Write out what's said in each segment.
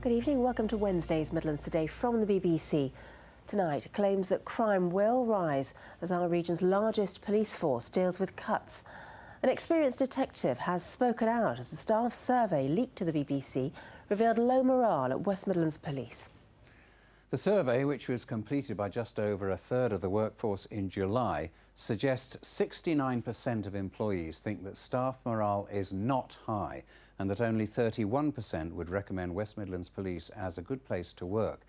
Good evening, welcome to Wednesday's Midlands Today from the BBC. Tonight, claims that crime will rise as our region's largest police force deals with cuts. An experienced detective has spoken out as a staff survey leaked to the BBC revealed low morale at West Midlands Police. The survey, which was completed by just over a third of the workforce in July, suggests 69% of employees think that staff morale is not high and that only 31% would recommend West Midlands Police as a good place to work.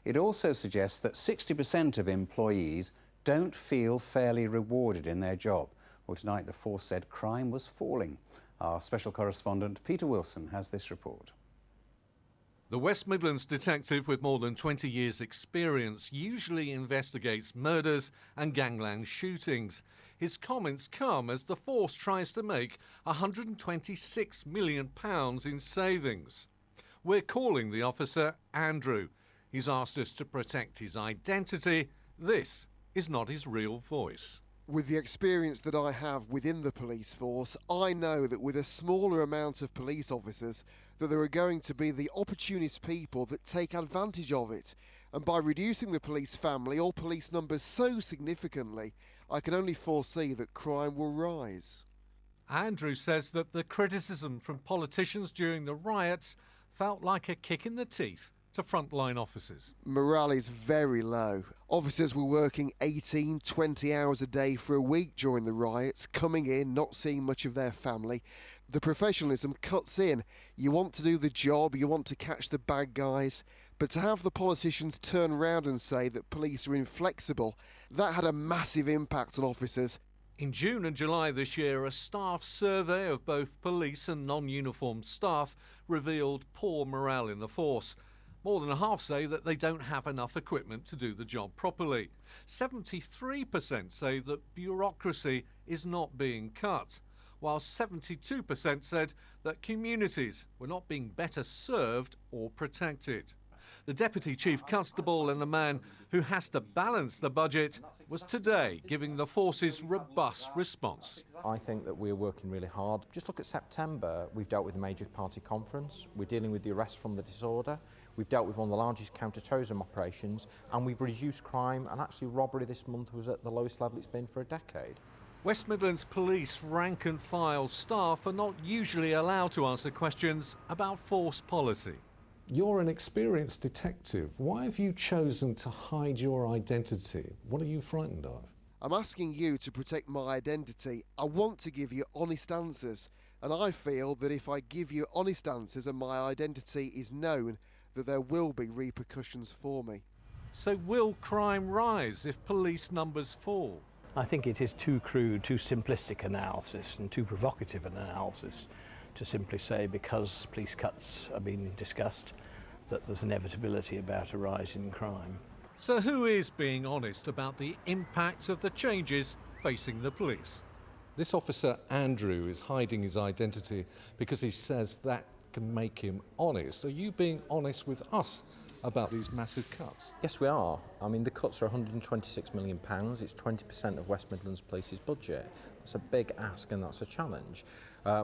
It also suggests that 60% of employees don't feel fairly rewarded in their job. Well, tonight the force said crime was falling. Our special correspondent Peter Wilson has this report. The West Midlands detective with more than 20 years' experience usually investigates murders and gangland shootings. His comments come as the force tries to make £126 million in savings. We're calling the officer Andrew. He's asked us to protect his identity. This is not his real voice. With the experience that I have within the police force, I know that with a smaller amount of police officers, that there are going to be the opportunist people that take advantage of it. And by reducing the police family or police numbers so significantly, I can only foresee that crime will rise. Andrew says that the criticism from politicians during the riots felt like a kick in the teeth to frontline officers. Morale is very low. Officers were working 18, 20 hours a day for a week during the riots, coming in, not seeing much of their family. The professionalism cuts in. You want to do the job, you want to catch the bad guys, but to have the politicians turn around and say that police are inflexible, that had a massive impact on officers. In June and July this year, a staff survey of both police and non-uniformed staff revealed poor morale in the force. More than half say that they don't have enough equipment to do the job properly. 73% say that bureaucracy is not being cut, while 72% said that communities were not being better served or protected. The Deputy Chief Constable and the man who has to balance the budget was today giving the force's robust response. I think that we're working really hard. Just look at September, we've dealt with the major party conference, we're dealing with the arrest from the disorder, we've dealt with one of the largest counter-terrorism operations, and we've reduced crime, and actually robbery this month was at the lowest level it's been for a decade. West Midlands Police rank and file staff are not usually allowed to answer questions about force policy. You're an experienced detective. Why have you chosen to hide your identity? What are you frightened of? I'm asking you to protect my identity. I want to give you honest answers, and I feel that if I give you honest answers and my identity is known, that there will be repercussions for me. So will crime rise if police numbers fall? I think it is too crude, too simplistic analysis and too provocative an analysis to simply say because police cuts are being discussed that there's inevitability about a rise in crime. So who is being honest about the impact of the changes facing the police? This officer, Andrew, is hiding his identity because he says that can make him honest. Are you being honest with us about these massive cuts? Yes, we are. I mean, the cuts are £126 million. It's 20% of West Midlands Police's budget. That's a big ask and that's a challenge.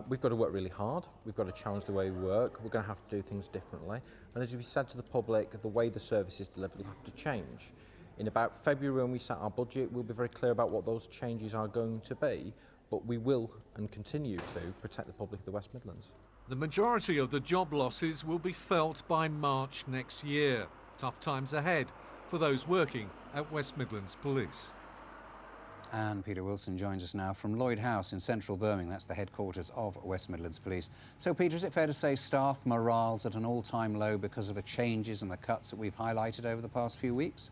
We've got to work really hard. We've got to challenge the way we work. We're going to have to do things differently. And as we said to the public, the way the service is delivered will have to change. In about February, when we set our budget, we'll be very clear about what those changes are going to be. But we will and continue to protect the public of the West Midlands. The majority of the job losses will be felt by March next year. Tough times ahead for those working at West Midlands Police. And Peter Wilson joins us now from Lloyd House in central Birmingham. That's the headquarters of West Midlands Police. So, Peter, is it fair to say staff morale's at an all-time low because of the changes and the cuts that we've highlighted over the past few weeks?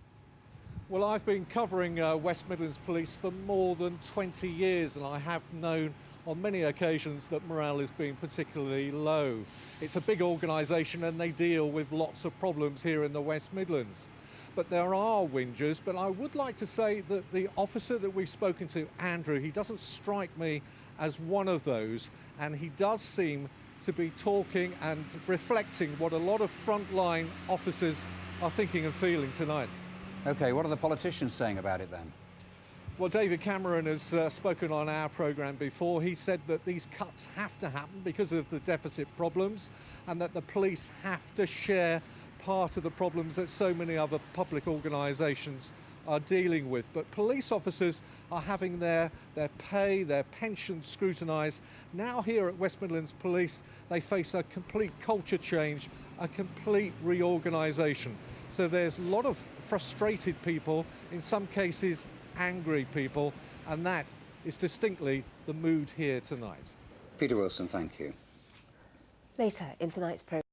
Well, I've been covering West Midlands Police for more than 20 years, and I have known on many occasions that morale has been particularly low. It's a big organisation and they deal with lots of problems here in the West Midlands. But there are whingers, but I would like to say that the officer that we've spoken to, Andrew, he doesn't strike me as one of those, and he does seem to be talking and reflecting what a lot of frontline officers are thinking and feeling tonight. OK, what are the politicians saying about it then? Well, David Cameron has spoken on our programme before. He said that these cuts have to happen because of the deficit problems and that the police have to share part of the problems that so many other public organisations are dealing with. But police officers are having their pay, their pensions scrutinised. Now here at West Midlands Police, they face a complete culture change, a complete reorganisation. So there's a lot of frustrated people, in some cases angry people, and that is distinctly the mood here tonight. Peter Wilson, thank you. Later in tonight's programme.